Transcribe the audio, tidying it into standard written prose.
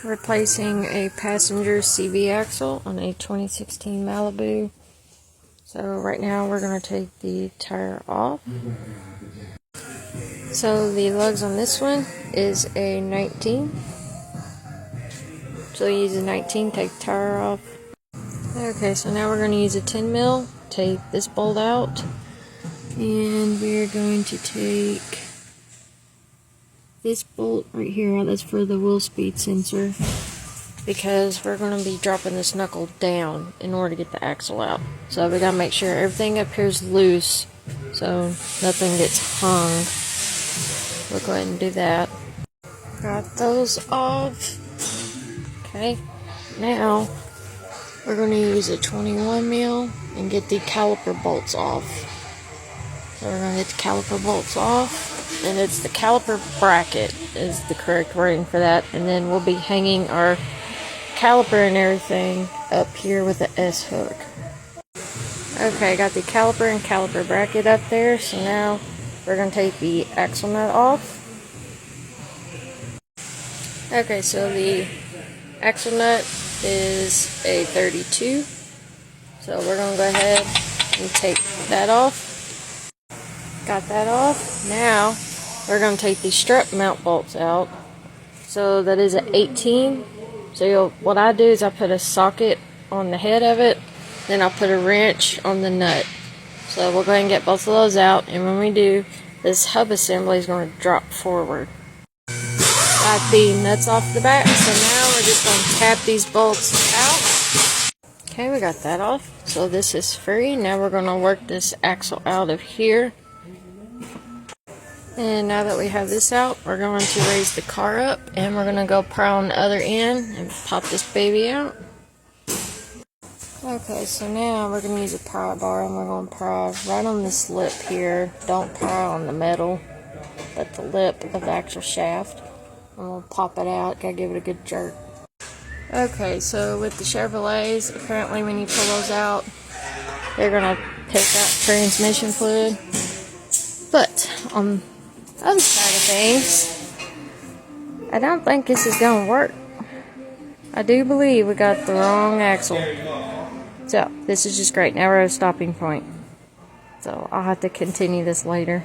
Replacing a passenger CV axle on a 2016 Malibu. So right now we're going to take the tire off. So the lugs on this one is a 19. So use a 19, take the tire off. Okay, so now we're going to use a 10 mil, take this bolt out, and we're going to take this bolt right here. That's for the wheel speed sensor, because we're going to be dropping this knuckle down in order to get the axle out. So we got to make sure everything up here is loose so nothing gets hung. We'll go ahead and do that. Got those off. Okay, now we're going to use a 21 mil and get the caliper bolts off. So we're going to get the caliper bolts off, and it's the caliper bracket is the correct wording for that. And then we'll be hanging our caliper and everything up here with the S hook. Okay, got the caliper and caliper bracket up there, so now we're going to take the axle nut off. Okay, so the axle nut is a 32, so we're going to go ahead and take that off. Got that off. Now we're going to take the strut mount bolts out. So that is an 18. So what I do is I put a socket on the head of it, then I'll put a wrench on the nut. So we'll go ahead and get both of those out, and when we do, this hub assembly is going to drop forward. Got the nuts off the back, so now we're just going to tap these bolts out. Okay, we got that off. So this is free. Now we're going to work this axle out of here. And now that we have this out, we're going to raise the car up, and we're going to go pry on the other end and pop this baby out. Okay, so now we're going to use a pry bar, and we're going to pry right on this lip here. Don't pry on the metal, but the lip of the actual shaft. And we'll pop it out. Gotta give it a good jerk. Okay, so with the Chevrolets, apparently when you pull those out, they're gonna pick up transmission fluid. But on the other side of things, I don't think this is gonna work. I do believe we got the wrong axle. So this is just great. Now we're at a stopping point. So I'll have to continue this later.